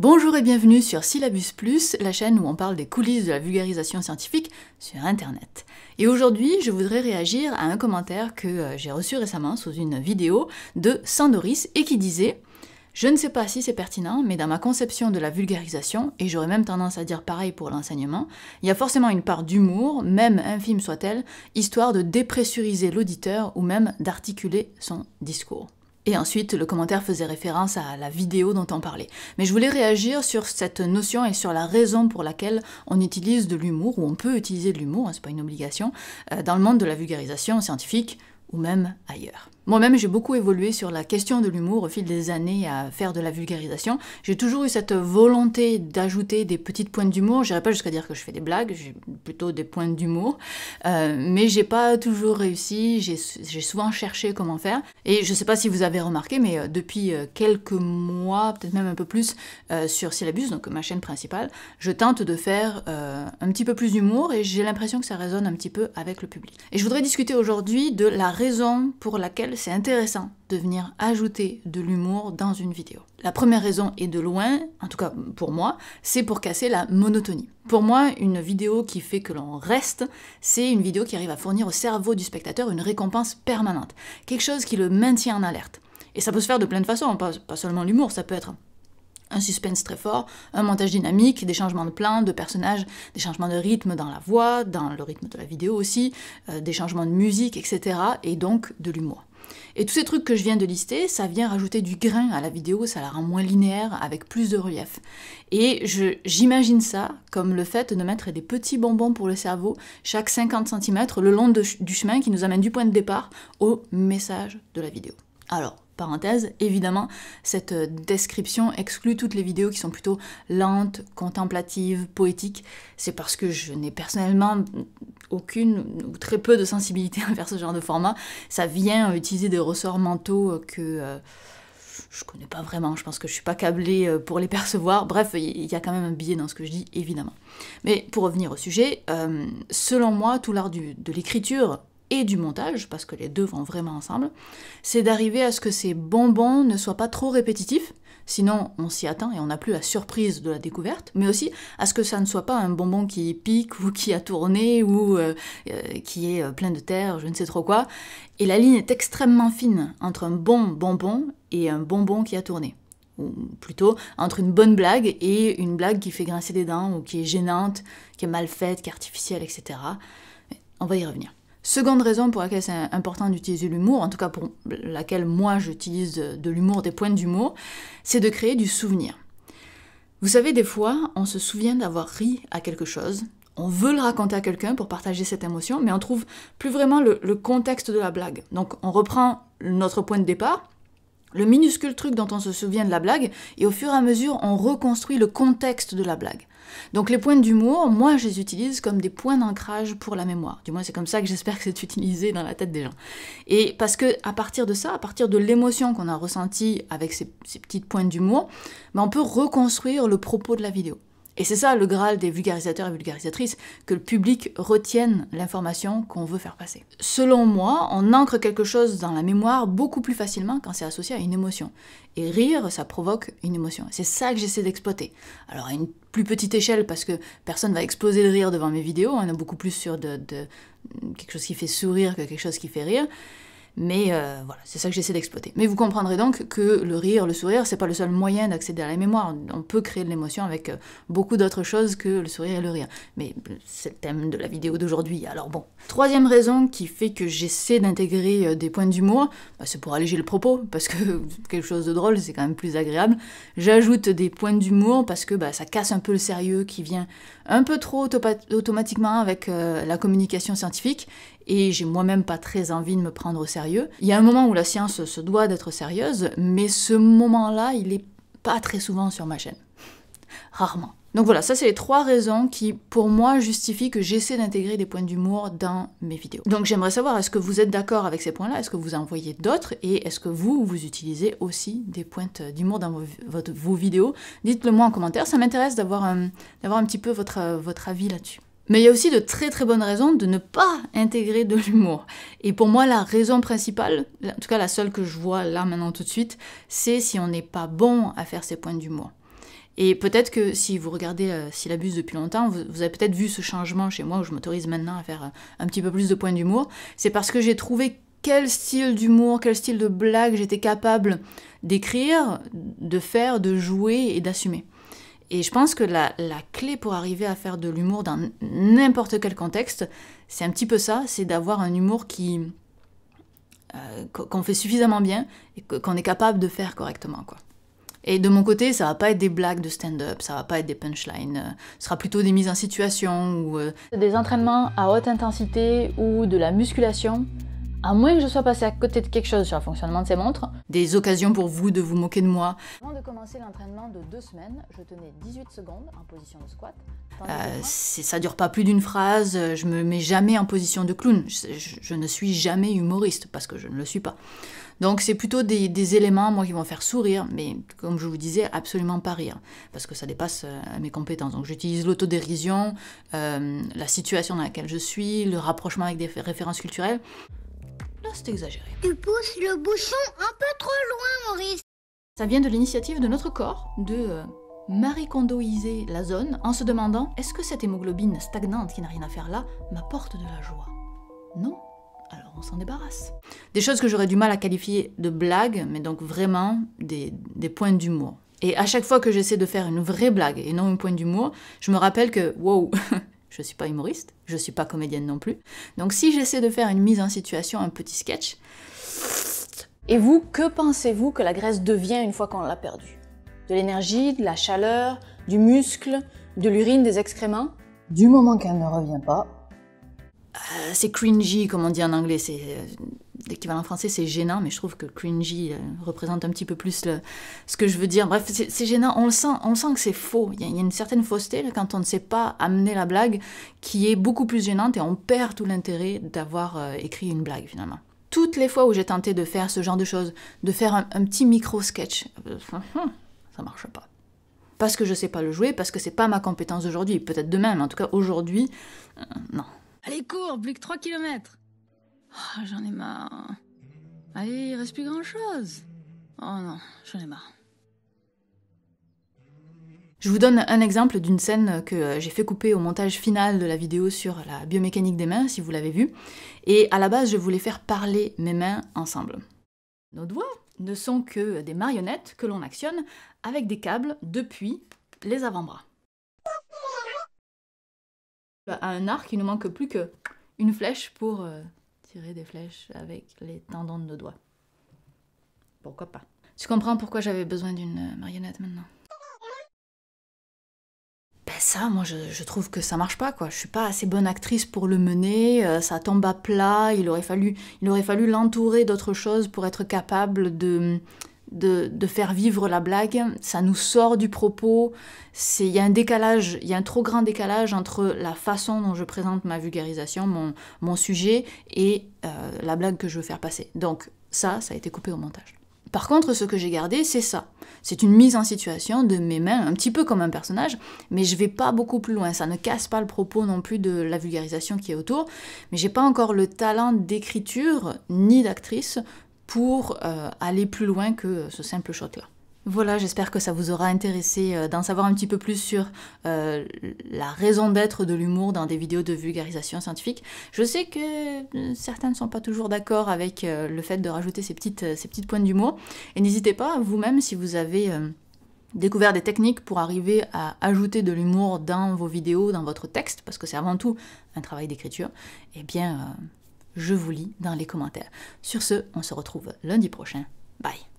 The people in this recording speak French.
Bonjour et bienvenue sur Syllabus Plus, la chaîne où on parle des coulisses de la vulgarisation scientifique sur Internet. Et aujourd'hui, je voudrais réagir à un commentaire que j'ai reçu récemment sous une vidéo de Sandoris et qui disait « Je ne sais pas si c'est pertinent, mais dans ma conception de la vulgarisation, et j'aurais même tendance à dire pareil pour l'enseignement, il y a forcément une part d'humour, même infime soit-elle, histoire de dépressuriser l'auditeur ou même d'articuler son discours. » Et ensuite, le commentaire faisait référence à la vidéo dont on parlait. Mais je voulais réagir sur cette notion et sur la raison pour laquelle on utilise de l'humour, ou on peut utiliser de l'humour, hein, c'est pas une obligation, dans le monde de la vulgarisation scientifique, ou même ailleurs. Moi-même, j'ai beaucoup évolué sur la question de l'humour au fil des années à faire de la vulgarisation. J'ai toujours eu cette volonté d'ajouter des petites pointes d'humour. J'irai pas jusqu'à dire que je fais des blagues, j'ai plutôt des pointes d'humour. Mais j'ai pas toujours réussi, j'ai souvent cherché comment faire. Et je sais pas si vous avez remarqué, mais depuis quelques mois, peut-être même un peu plus, sur Syllabus, donc ma chaîne principale, je tente de faire un petit peu plus d'humour et j'ai l'impression que ça résonne un petit peu avec le public. Et je voudrais discuter aujourd'hui de la raison pour laquelle c'est intéressant de venir ajouter de l'humour dans une vidéo. La première raison est de loin, en tout cas pour moi, c'est pour casser la monotonie. Pour moi, une vidéo qui fait que l'on reste, c'est une vidéo qui arrive à fournir au cerveau du spectateur une récompense permanente, quelque chose qui le maintient en alerte. Et ça peut se faire de plein de façons, pas seulement l'humour, ça peut être un suspense très fort, un montage dynamique, des changements de plan, de personnages, des changements de rythme dans la voix, dans le rythme de la vidéo aussi, des changements de musique, etc. et donc de l'humour. Et tous ces trucs que je viens de lister, ça vient rajouter du grain à la vidéo, ça la rend moins linéaire, avec plus de relief. Et j'imagine ça comme le fait de mettre des petits bonbons pour le cerveau chaque 50 cm le long du chemin qui nous amène du point de départ au message de la vidéo. Alors, parenthèse, évidemment, cette description exclut toutes les vidéos qui sont plutôt lentes, contemplatives, poétiques. C'est parce que je n'ai personnellement aucune ou très peu de sensibilité à faire ce genre de format. Ça vient utiliser des ressorts mentaux que je connais pas vraiment, je pense que je suis pas câblée pour les percevoir. Bref, il y a quand même un biais dans ce que je dis, évidemment. Mais pour revenir au sujet, selon moi, tout l'art de l'écriture et du montage, parce que les deux vont vraiment ensemble, c'est d'arriver à ce que ces bonbons ne soient pas trop répétitifs, sinon on s'y attend et on n'a plus la surprise de la découverte, mais aussi à ce que ça ne soit pas un bonbon qui pique ou qui a tourné ou qui est plein de terre, je ne sais trop quoi. Et la ligne est extrêmement fine entre un bon bonbon et un bonbon qui a tourné. Ou plutôt entre une bonne blague et une blague qui fait grincer des dents ou qui est gênante, qui est mal faite, qui est artificielle, etc. Mais on va y revenir. Seconde raison pour laquelle c'est important d'utiliser l'humour, en tout cas pour laquelle moi j'utilise de l'humour, des pointes d'humour, c'est de créer du souvenir. Vous savez, des fois, on se souvient d'avoir ri à quelque chose, on veut le raconter à quelqu'un pour partager cette émotion, mais on trouve plus vraiment le contexte de la blague. Donc on reprend notre point de départ, le minuscule truc dont on se souvient de la blague, et au fur et à mesure, on reconstruit le contexte de la blague. Donc les points d'humour, moi je les utilise comme des points d'ancrage pour la mémoire. Du moins c'est comme ça que j'espère que c'est utilisé dans la tête des gens. Et parce que à partir de ça, à partir de l'émotion qu'on a ressentie avec ces petites pointes d'humour, on peut reconstruire le propos de la vidéo. Et c'est ça le Graal des vulgarisateurs et vulgarisatrices, que le public retienne l'information qu'on veut faire passer. Selon moi, on ancre quelque chose dans la mémoire beaucoup plus facilement quand c'est associé à une émotion. Et rire, ça provoque une émotion. C'est ça que j'essaie d'exploiter. Alors à une plus petite échelle, parce que personne va exploser de rire devant mes vidéos, on est beaucoup plus sur quelque chose qui fait sourire que quelque chose qui fait rire. Mais voilà, c'est ça que j'essaie d'exploiter. Mais vous comprendrez donc que le rire, le sourire, c'est pas le seul moyen d'accéder à la mémoire. On peut créer de l'émotion avec beaucoup d'autres choses que le sourire et le rire. Mais c'est le thème de la vidéo d'aujourd'hui, alors bon. Troisième raison qui fait que j'essaie d'intégrer des points d'humour, c'est pour alléger le propos, parce que quelque chose de drôle, c'est quand même plus agréable. J'ajoute des points d'humour parce que ça casse un peu le sérieux qui vient un peu trop automatiquement avec la communication scientifique, et j'ai moi-même pas très envie de me prendre au sérieux. Il y a un moment où la science se doit d'être sérieuse, mais ce moment-là, il est pas très souvent sur ma chaîne. Rarement. Donc voilà, ça c'est les trois raisons qui, pour moi, justifient que j'essaie d'intégrer des points d'humour dans mes vidéos. Donc j'aimerais savoir, est-ce que vous êtes d'accord avec ces points-là? Est-ce que vous en voyez d'autres? Et est-ce que vous utilisez aussi des pointes d'humour dans vos vidéos? Dites-le moi en commentaire, ça m'intéresse d'avoir un petit peu votre avis là-dessus. Mais il y a aussi de très très bonnes raisons de ne pas intégrer de l'humour. Et pour moi, la raison principale, en tout cas la seule que je vois là maintenant tout de suite, c'est si on n'est pas bon à faire ces points d'humour. Et peut-être que si vous regardez Syllabus depuis longtemps, vous avez peut-être vu ce changement chez moi où je m'autorise maintenant à faire un petit peu plus de points d'humour. C'est parce que j'ai trouvé quel style d'humour, quel style de blague j'étais capable d'écrire, de faire, de jouer et d'assumer. Et je pense que la clé pour arriver à faire de l'humour dans n'importe quel contexte, c'est un petit peu ça, c'est d'avoir un humour qu'on fait suffisamment bien et qu'on est capable de faire correctement, quoi. Et de mon côté, ça va pas être des blagues de stand-up, ça va pas être des punchlines, ce sera plutôt des mises en situation ou des entraînements à haute intensité ou de la musculation. À moins que je sois passé à côté de quelque chose sur le fonctionnement de ces montres, des occasions pour vous de vous moquer de moi. Avant de commencer l'entraînement de 2 semaines, je tenais 18 secondes en position de squat. Ça dure pas plus d'une phrase, je me mets jamais en position de clown. Je ne suis jamais humoriste, parce que je ne le suis pas. Donc c'est plutôt des éléments, moi, qui vont faire sourire, mais comme je vous disais, absolument pas rire, parce que ça dépasse mes compétences. Donc j'utilise l'autodérision, la situation dans laquelle je suis, le rapprochement avec des références culturelles. Là, c'est exagéré. Tu pousses le bouchon un peu trop loin, Maurice. Ça vient de l'initiative de notre corps de maricondoiser la zone en se demandant est-ce que cette hémoglobine stagnante qui n'a rien à faire là m'apporte de la joie? Non. Alors on s'en débarrasse. Des choses que j'aurais du mal à qualifier de blagues, mais donc vraiment des points d'humour. Et à chaque fois que j'essaie de faire une vraie blague et non une pointe d'humour, je me rappelle que, wow, je suis pas humoriste, je suis pas comédienne non plus. Donc si j'essaie de faire une mise en situation, un petit sketch... Et vous, que pensez-vous que la graisse devient une fois qu'on l'a perdue? De l'énergie, de la chaleur, du muscle, de l'urine, des excréments? Du moment qu'elle ne revient pas... c'est cringy, comme on dit en anglais, l'équivalent français c'est gênant, mais je trouve que cringy représente un petit peu plus ce que je veux dire. Bref, c'est gênant, on le sent que c'est faux, il y a une certaine fausseté là, quand on ne sait pas amener la blague, qui est beaucoup plus gênante et on perd tout l'intérêt d'avoir écrit une blague finalement. Toutes les fois où j'ai tenté de faire ce genre de choses, de faire un petit micro-sketch, ça marche pas. Parce que je sais pas le jouer, parce que c'est pas ma compétence d'aujourd'hui, peut-être demain, mais en tout cas aujourd'hui, non. Allez, cours, plus que 3 km. Oh, j'en ai marre. Allez, il reste plus grand-chose. Oh non, j'en ai marre. Je vous donne un exemple d'une scène que j'ai fait couper au montage final de la vidéo sur la biomécanique des mains, si vous l'avez vu. Et à la base, je voulais faire parler mes mains ensemble. Nos doigts ne sont que des marionnettes que l'on actionne avec des câbles depuis les avant-bras. À un arc, il ne manque plus qu'une flèche pour tirer des flèches avec les tendons de nos doigts. Pourquoi pas? Tu comprends pourquoi j'avais besoin d'une marionnette maintenant? Ben ça, moi je trouve que ça marche pas, quoi. Je suis pas assez bonne actrice pour le mener, ça tombe à plat, il aurait fallu l'entourer d'autres choses pour être capable de faire vivre la blague, ça nous sort du propos, il y a un décalage, il y a un trop grand décalage entre la façon dont je présente ma vulgarisation, mon sujet, et la blague que je veux faire passer. Donc ça a été coupé au montage. Par contre, ce que j'ai gardé, c'est ça. C'est une mise en situation de mes mains, un petit peu comme un personnage, mais je vais pas beaucoup plus loin. Ça ne casse pas le propos non plus de la vulgarisation qui est autour, mais j'ai pas encore le talent d'écriture ni d'actrice pour aller plus loin que ce simple shot-là. Voilà, j'espère que ça vous aura intéressé d'en savoir un petit peu plus sur la raison d'être de l'humour dans des vidéos de vulgarisation scientifique. Je sais que certains ne sont pas toujours d'accord avec le fait de rajouter ces petites pointes d'humour. Et n'hésitez pas, vous-même, si vous avez découvert des techniques pour arriver à ajouter de l'humour dans vos vidéos, dans votre texte, parce que c'est avant tout un travail d'écriture, eh bien... je vous lis dans les commentaires. Sur ce, on se retrouve lundi prochain. Bye!